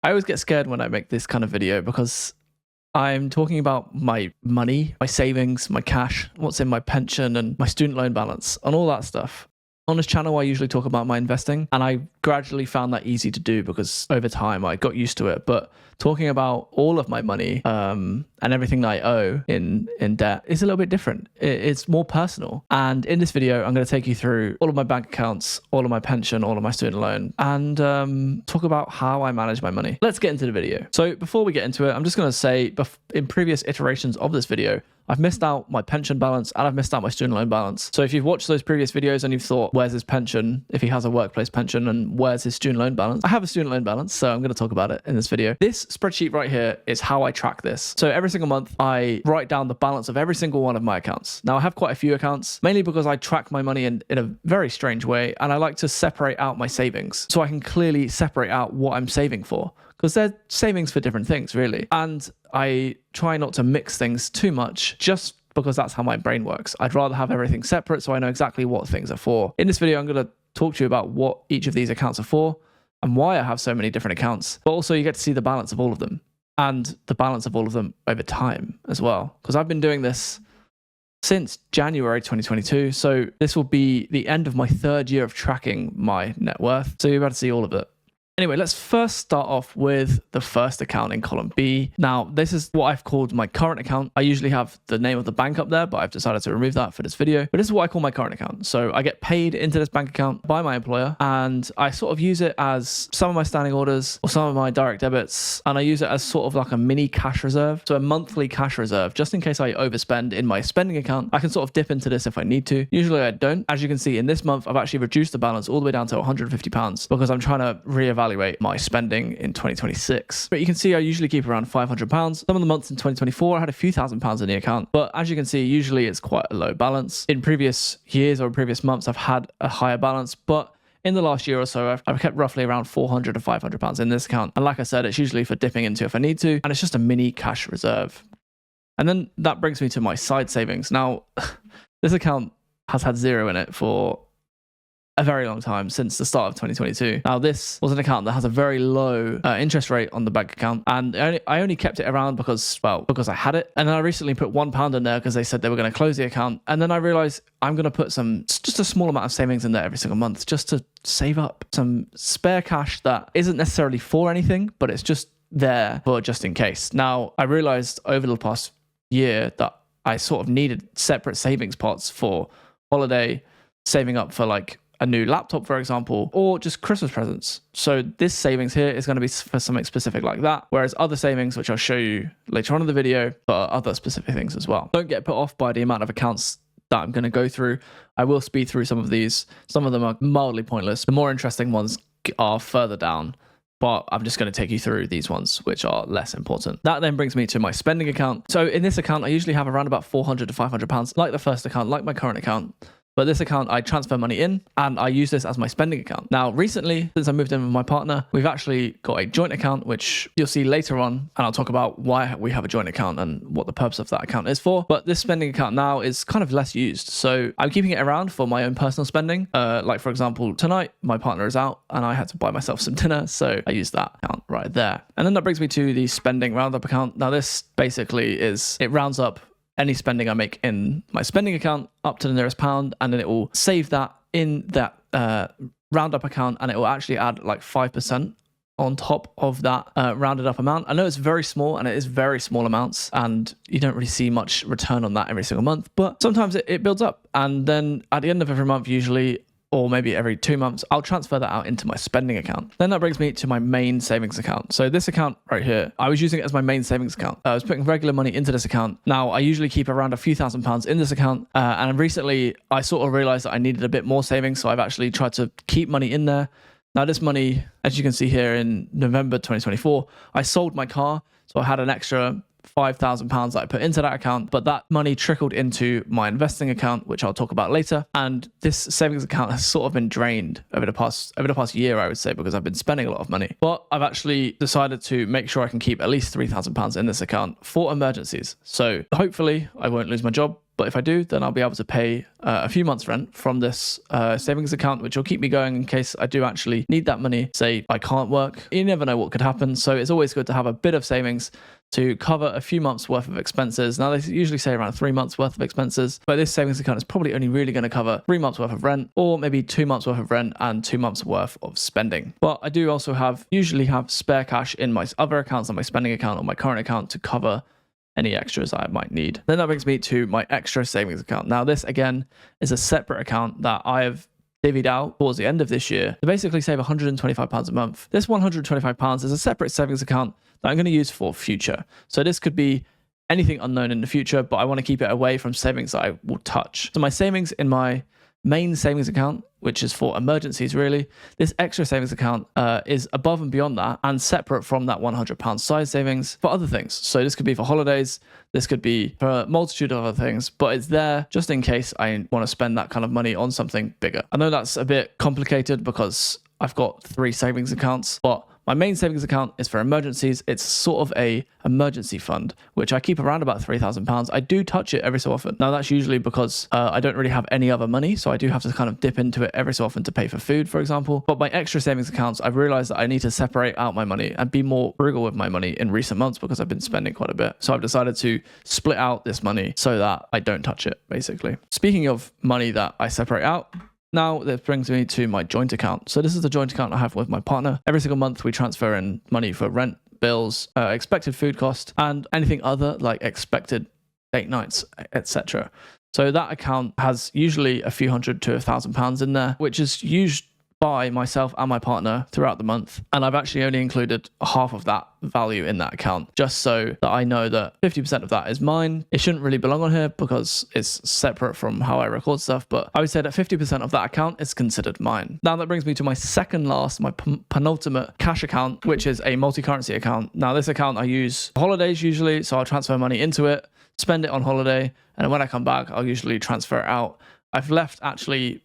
I always get scared when I make this kind of video because I'm talking about my money, my savings, my cash, what's in my pension and my student loan balance and all that stuff. On this channel, I usually talk about my investing, and I gradually found that easy to do because over time I got used to it. But talking about all of my money and everything that I owe in debt is a little bit different. It's more personal. And in this video, I'm going to take you through all of my bank accounts, all of my pension, all of my student loan, and talk about how I manage my money. Let's get into the video. So before we get into it, I'm just going to say in previous iterations of this video, I've missed out my pension balance and I've missed out my student loan balance. So if you've watched those previous videos and you've thought, where's his pension if he has a workplace pension, and where's his student loan balance? I have a student loan balance, so I'm going to talk about it in this video. This spreadsheet right here is how I track this. So every single month, I write down the balance of every single one of my accounts. Now I have quite a few accounts, mainly because I track my money in a very strange way, and I like to separate out my savings so I can clearly separate out what I'm saving for, because they're savings for different things, really. And I try not to mix things too much, just because that's how my brain works. I'd rather have everything separate so I know exactly what things are for. In this video, I'm going to talk to you about what each of these accounts are for and why I have so many different accounts. But also you get to see the balance of all of them and the balance of all of them over time as well. Because I've been doing this since January 2022. So this will be the end of my 3rd year of tracking my net worth. So you're about to see all of it. Anyway, let's first start off with the first account in column B. Now, this is what I've called my current account. I usually have the name of the bank up there, but I've decided to remove that for this video. But this is what I call my current account. So I get paid into this bank account by my employer, and I sort of use it as some of my standing orders or some of my direct debits, and I use it as sort of like a mini cash reserve. So a monthly cash reserve, just in case I overspend in my spending account. I can sort of dip into this if I need to. Usually I don't. As you can see in this month, I've actually reduced the balance all the way down to £150 because I'm trying to reevaluate my spending in 2026. But you can see I usually keep around £500. Some of the months in 2024, I had a few £1,000s in the account. But as you can see, usually it's quite a low balance. In previous years or previous months, I've had a higher balance, but in the last year or so, I've kept roughly around £400 to £500 in this account. And like I said, it's usually for dipping into if I need to, and it's just a mini cash reserve. And then that brings me to my side savings. Now, this account has had zero in it for a very long time, since the start of 2022. Now, this was an account that has a very low interest rate on the bank account, and I only kept it around because I had it. And then I recently put £1 in there because they said they were going to close the account. And then I realized I'm going to put just a small amount of savings in there every single month, just to save up some spare cash that isn't necessarily for anything, but it's just there for just in case. Now, I realized over the past year that I sort of needed separate savings pots for holiday, saving up for like a new laptop, for example, or just Christmas presents. So this savings here is going to be for something specific like that, whereas other savings, which I'll show you later on in the video, for other specific things as well. Don't get put off by the amount of accounts that I'm going to go through. I will speed through some of these. Some of them are mildly pointless. The more interesting ones are further down, but I'm just going to take you through these ones, which are less important. That then brings me to my spending account. So in this account, I usually have around about £400 to £500, like the first account, like my current account. But this account, I transfer money in and I use this as my spending account. Now, recently, since I moved in with my partner, we've actually got a joint account, which you'll see later on. And I'll talk about why we have a joint account and what the purpose of that account is for. But this spending account now is kind of less used. So I'm keeping it around for my own personal spending. Like, for example, tonight, my partner is out and I had to buy myself some dinner. So I use that account right there. And then that brings me to the spending roundup account. Now, this basically it rounds up any spending I make in my spending account up to the nearest pound, and then it will save that in that roundup account, and it will actually add like 5% on top of that rounded up amount. I know it's very small, and it is very small amounts, and you don't really see much return on that every single month, but sometimes it builds up. And then at the end of every month, usually, or maybe every 2 months, I'll transfer that out into my spending account. Then that brings me to my main savings account. So this account right here, I was using it as my main savings account. I was putting regular money into this account. Now, I usually keep around a few £1,000s in this account. And recently, I sort of realized that I needed a bit more savings. So I've actually tried to keep money in there. Now, this money, as you can see here in November 2024, I sold my car. So I had an extra £5,000 that I put into that account, but that money trickled into my investing account, which I'll talk about later. And this savings account has sort of been drained over the past year, I would say, because I've been spending a lot of money. But I've actually decided to make sure I can keep at least £3,000 in this account for emergencies. So hopefully I won't lose my job. but if I do, then I'll be able to pay a few months rent from this savings account, which will keep me going in case I do actually need that money. Say I can't work, you never know what could happen. So it's always good to have a bit of savings to cover a few months worth of expenses. Now they usually say around 3 months worth of expenses, but this savings account is probably only really going to cover 3 months worth of rent, or maybe 2 months worth of rent and 2 months worth of spending. But I do also usually have spare cash in my other accounts, on my spending account or my current account, to cover any extras I might need. Then that brings me to my extra savings account. Now this again is a separate account that I have divvied out towards the end of this year to basically save £125 a month. This £125 is a separate savings account that I'm going to use for future. So this could be anything unknown in the future, but I want to keep it away from savings that I will touch. So my savings in my main savings account, which is for emergencies really, this extra savings account is above and beyond that and separate from that £100 size savings for other things. So this could be for holidays, this could be for a multitude of other things, but it's there just in case I want to spend that kind of money on something bigger. I know that's a bit complicated because I've got 3 savings accounts, but my main savings account is for emergencies. It's sort of a emergency fund, which I keep around about £3,000. I do touch it every so often. Now that's usually because I don't really have any other money, so I do have to kind of dip into it every so often to pay for food, for example. But my extra savings accounts, I've realized that I need to separate out my money and be more frugal with my money in recent months because I've been spending quite a bit. So I've decided to split out this money so that I don't touch it, basically. Speaking of money that I separate out, now this brings me to my joint account. So this is the joint account I have with my partner. Every single month we transfer in money for rent, bills, expected food cost, and anything other like expected date nights, etc. So that account has usually a few hundred to £1,000 in there, which is used by myself and my partner throughout the month. And I've actually only included half of that value in that account, just so that I know that 50% of that is mine. It shouldn't really belong on here because it's separate from how I record stuff, but I would say that 50% of that account is considered mine. Now that brings me to my second last, my penultimate cash account, which is a multi-currency account. Now this account I use for holidays usually, so I'll transfer money into it, spend it on holiday, and when I come back, I'll usually transfer it out. I've left actually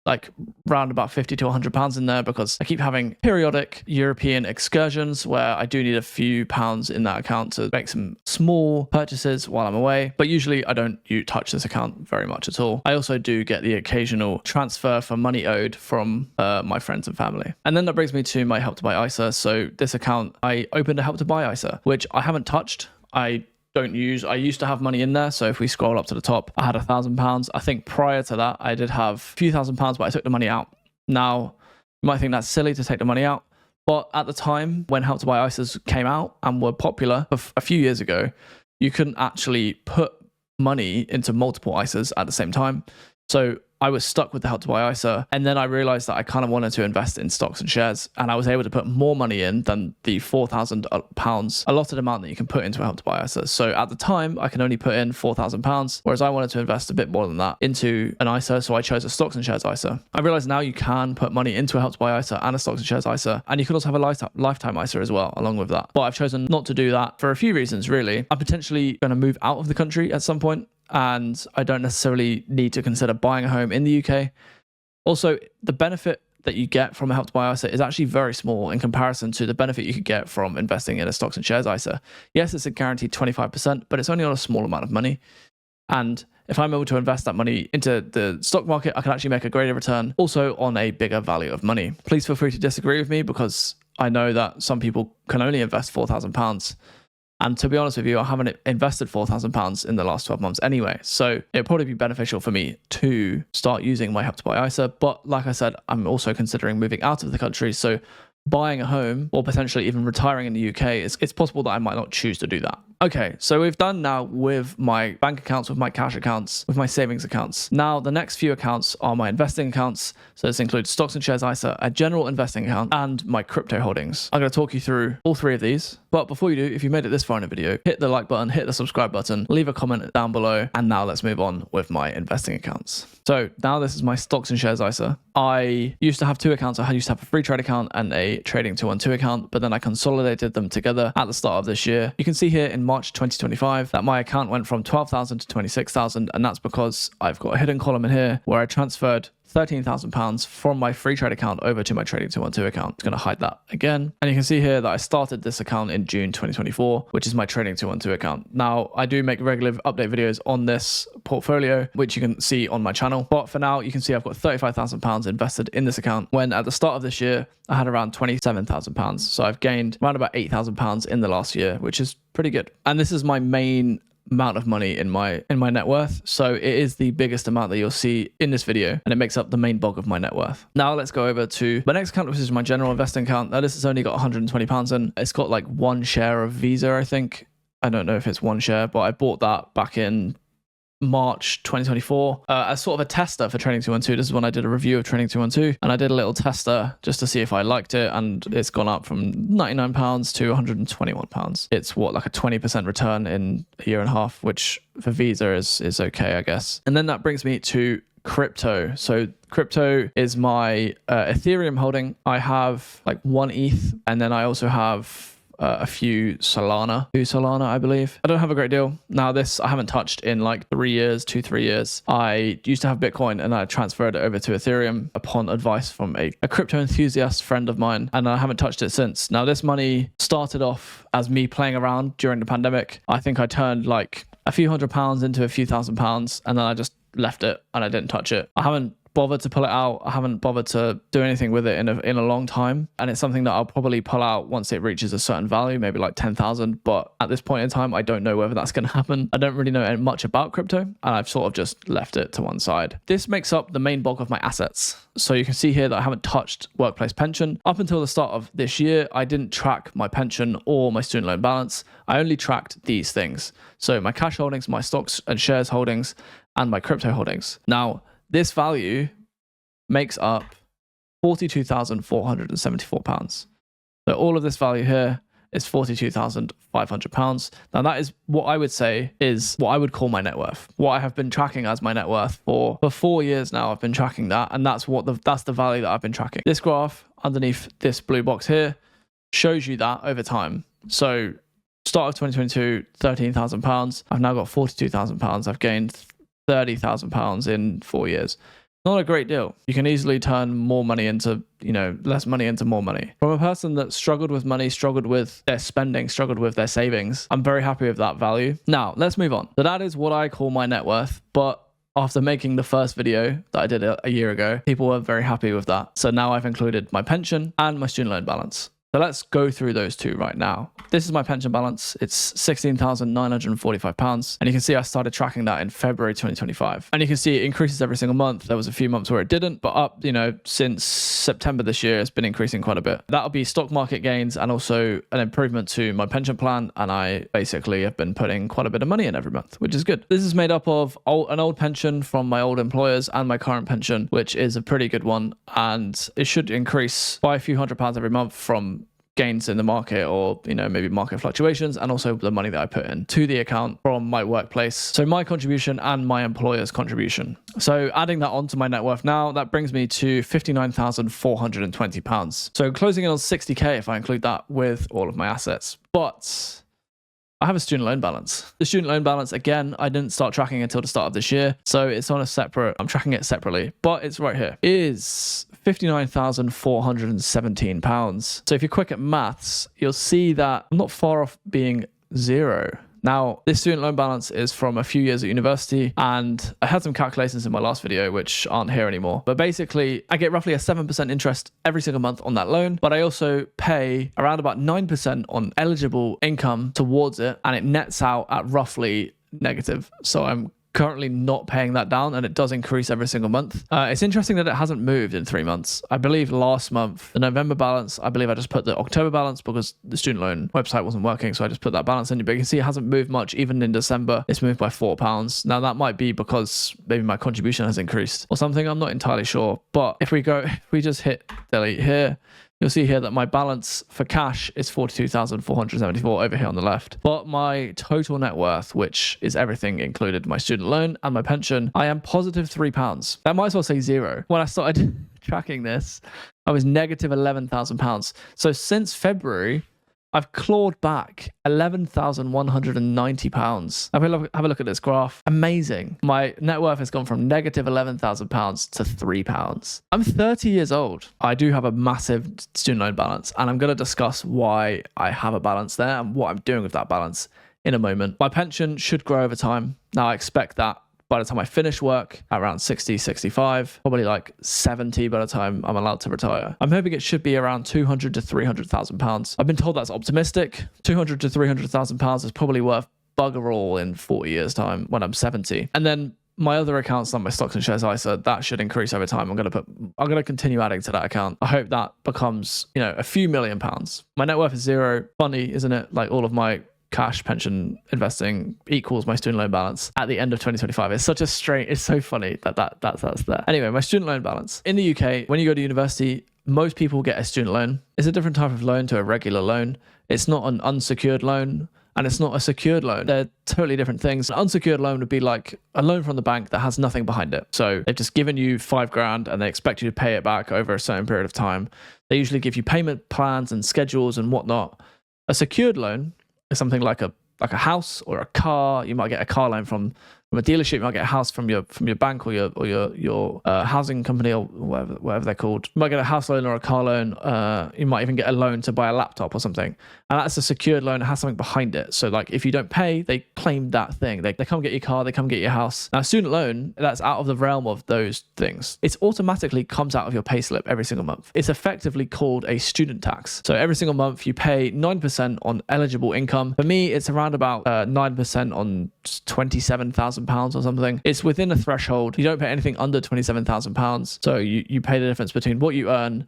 like round about 50 to 100 pounds in there because I keep having periodic European excursions where I do need a few pounds in that account to make some small purchases while I'm away. But usually I don't touch this account very much at all. I also do get the occasional transfer for money owed from my friends and family. And then that brings me to my Help to Buy ISA. So this account, I opened a Help to Buy ISA, which I haven't touched. I used to have money in there. So if we scroll up to the top, I had £1,000. I think prior to that, I did have a few £1,000s, but I took the money out. Now, you might think that's silly to take the money out, but at the time when Help to Buy ISAs came out and were popular a few years ago, you couldn't actually put money into multiple ISAs at the same time. So I was stuck with the Help to Buy ISA, and then I realized that I kind of wanted to invest in stocks and shares, and I was able to put more money in than the £4,000 allotted amount that you can put into a Help to Buy ISA. So at the time, I can only put in £4,000, whereas I wanted to invest a bit more than that into an ISA, so I chose a stocks and shares ISA. I realized now you can put money into a Help to Buy ISA and a stocks and shares ISA, and you can also have a lifetime ISA as well, along with that. But I've chosen not to do that for a few reasons, really. I'm potentially going to move out of the country at some point, and I don't necessarily need to consider buying a home in the UK. Also, the benefit that you get from a Help to Buy ISA is actually very small in comparison to the benefit you could get from investing in a stocks and shares ISA. Yes, it's a guaranteed 25%, but it's only on a small amount of money. And if I'm able to invest that money into the stock market, I can actually make a greater return, also on a bigger value of money. Please feel free to disagree with me because I know that some people can only invest £4,000. And to be honest with you, I haven't invested £4,000 in the last 12 months anyway. So it'd probably be beneficial for me to start using my Help to Buy ISA. But like I said, I'm also considering moving out of the country. So buying a home or potentially even retiring in the UK, it's possible that I might not choose to do that. Okay, so we've done now with my bank accounts, with my cash accounts, with my savings accounts. Now, the next few accounts are my investing accounts. So this includes stocks and shares ISA, a general investing account, and my crypto holdings. I'm going to talk you through all 3 of these. But before you do, if you made it this far in the video, hit the like button, hit the subscribe button, leave a comment down below. And now let's move on with my investing accounts. So now this is my stocks and shares ISA. I used to have 2 accounts. I used to have a free trade account and a trading 212 account, but then I consolidated them together at the start of this year. You can see here in March 2025 that my account went from 12,000 to 26,000, and that's because I've got a hidden column in here where I transferred £13,000 from my free trade account over to my Trading 212 account. It's going to hide that again. And you can see here that I started this account in June 2024, which is my Trading 212 account. Now, I do make regular update videos on this portfolio, which you can see on my channel. But for now, you can see I've got £35,000 invested in this account, when at the start of this year, I had around £27,000. So I've gained around about £8,000 in the last year, which is pretty good. And this is my main amount of money in my net worth, so it is the biggest amount that you'll see in this video, and it makes up the main bulk of my net worth. Now let's go over to my next account, which is my general investing account. Now this has only got £120 in. It's got like one share of Visa, I think. I don't know if it's one share, but I bought that back in March 2024 as sort of a tester for Trading 212. This is when I did a review of Trading 212, and I did a little tester just to see if I liked it, and it's gone up from £99 to £121. It's what, like a 20% return in a year and a half, which for Visa is okay, I guess. And then that brings me to crypto. So crypto is my Ethereum holding. I have like 1 ETH, and then I also have a few Solana, 2 Solana, I believe. I don't have a great deal. Now this, I haven't touched in like 3 years, 2-3 years. I used to have Bitcoin, and I transferred it over to Ethereum upon advice from a crypto enthusiast friend of mine, and I haven't touched it since. Now this money started off as me playing around during the pandemic. I think I turned like a few £100s into a few £1,000s, and then I just left it and I didn't touch it. I haven't bothered to pull it out. I haven't bothered to do anything with it in a long time, and it's something that I'll probably pull out once it reaches a certain value, maybe like 10,000. But at this point in time, I don't know whether that's going to happen. I don't really know much about crypto, and I've sort of just left it to one side. This makes up the main bulk of my assets. So you can see here that I haven't touched workplace pension. Up until the start of this year, I didn't track my pension or my student loan balance. I only tracked these things. So my cash holdings, my stocks and shares holdings, and my crypto holdings. Now, this value makes up £42,474. So all of this value here is £42,500. Now that is what I would say is what I would call my net worth. What I have been tracking as my net worth for 4 years now. I've been tracking that, and that's the value that I've been tracking. This graph underneath this blue box here shows you that over time. So start of 2022, £13,000. I've now got £42,000. I've gained £30,000 in 4 years. Not a great deal. You can easily turn more money into, less money into more money. From a person that struggled with money, struggled with their spending, struggled with their savings, I'm very happy with that value. Now, let's move on. So that is what I call my net worth, but after making the first video that I did a year ago, people were very happy with that. So now I've included my pension and my student loan balance. So let's go through those two right now. This is my pension balance. It's £16,945. And you can see I started tracking that in February 2025. And you can see it increases every single month. There was a few months where it didn't, but up, since September this year, it's been increasing quite a bit. That'll be stock market gains and also an improvement to my pension plan. And I basically have been putting quite a bit of money in every month, which is good. This is made up of an old pension from my old employers and my current pension, which is a pretty good one. And it should increase by a few £100 every month from gains in the market or maybe market fluctuations, and also the money that I put in to the account from my workplace. So my contribution and my employer's contribution. So adding that onto my net worth now, that brings me to £59,420. So closing in on 60k if I include that with all of my assets. But I have a student loan balance. The student loan balance, again, I didn't start tracking until the start of this year. So it's on I'm tracking it separately, but it's right here. It is £59,417. So if you're quick at maths, you'll see that I'm not far off being zero. Now, this student loan balance is from a few years at university, and I had some calculations in my last video, which aren't here anymore. But basically, I get roughly a 7% interest every single month on that loan, but I also pay around about 9% on eligible income towards it, and it nets out at roughly negative. So I'm currently not paying that down, and it does increase every single month. It's interesting that it hasn't moved in 3 months. I believe last month, the November balance, I believe I just put the October balance because the student loan website wasn't working, so I just put that balance in. But you can see it hasn't moved much. Even in December, it's moved by £4. Now that might be because maybe my contribution has increased or something. I'm not entirely sure. But if we just hit delete here, you'll see here that my balance for cash is £42,474 over here on the left. But my total net worth, which is everything included, my student loan and my pension, I am positive £3. That might as well say zero. When I started tracking this, I was negative £11,000. So since February, I've clawed back £11,190. Have a look at this graph. Amazing. My net worth has gone from negative £11,000 to £3. I'm 30 years old. I do have a massive student loan balance, and I'm going to discuss why I have a balance there and what I'm doing with that balance in a moment. My pension should grow over time. Now, I expect that by the time I finish work at around 60, 65, probably like 70 by the time I'm allowed to retire. I'm hoping it should be around £200,000 to £300,000. I've been told that's optimistic. £200,000 to £300,000 is probably worth bugger all in 40 years time when I'm 70. And then my other accounts, like my stocks and shares ISA, that should increase over time. I'm going to continue adding to that account. I hope that becomes, a few £1,000,000. My net worth is zero. Funny, isn't it? Like all of my cash, pension, investing equals my student loan balance at the end of 2025. It's such a strange, it's so funny that's there. Anyway, my student loan balance. In the UK, when you go to university, most people get a student loan. It's a different type of loan to a regular loan. It's not an unsecured loan, and it's not a secured loan. They're totally different things. An unsecured loan would be like a loan from the bank that has nothing behind it. So they've just given you $5,000 and they expect you to pay it back over a certain period of time. They usually give you payment plans and schedules and whatnot. A secured loan is something like a house or a car. You might get a car loan from a dealership. You might get a house from your bank or your housing company or whatever they're called. You might get a house loan or a car loan. You might even get a loan to buy a laptop or something. And that's a secured loan. It has something behind it. So like if you don't pay, they claim that thing. They come get your car. They come get your house. Now, a student loan, that's out of the realm of those things. It automatically comes out of your payslip every single month. It's effectively called a student tax. So every single month you pay 9% on eligible income. For me, it's around about 9% on £27,000 or something. It's within a threshold. You don't pay anything under £27,000. So you pay the difference between what you earn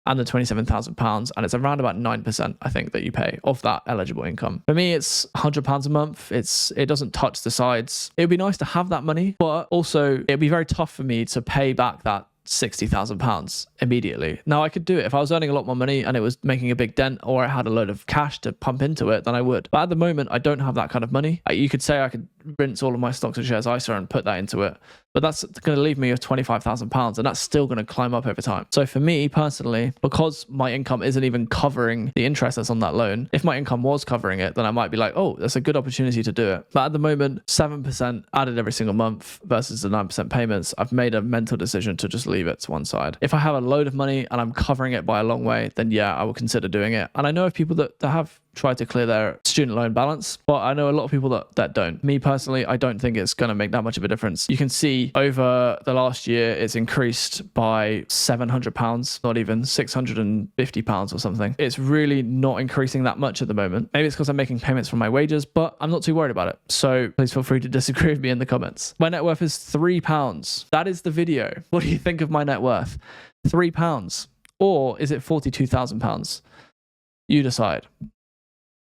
and the £27,000, and it's around about 9%, I think, that you pay of that eligible income. For me, it's £100 a month. It doesn't touch the sides. It would be nice to have that money, but also it'd be very tough for me to pay back that £60,000 immediately. Now, I could do it if I was earning a lot more money and it was making a big dent, or I had a load of cash to pump into it, then I would. But at the moment, I don't have that kind of money. You could say I could rinse all of my stocks and shares ISA and put that into it, but that's going to leave me with £25,000, and that's still going to climb up over time. So for me personally, because my income isn't even covering the interest that's on that loan, if my income was covering it, then I might be like, oh, that's a good opportunity to do it. But at the moment, 7% added every single month versus the 9% payments, I've made a mental decision to just leave it to one side. If I have a load of money and I'm covering it by a long way, then yeah, I will consider doing it. And I know of people that have tried to clear their student loan balance, but I know a lot of people that don't. Me personally, I don't think it's going to make that much of a difference. You can see over the last year, it's increased by £700, not even £650 or something. It's really not increasing that much at the moment. Maybe it's because I'm making payments from my wages, but I'm not too worried about it. So please feel free to disagree with me in the comments. My net worth is £3. That is the video. What do you think of my net worth? £3. Or is it £42,000? You decide.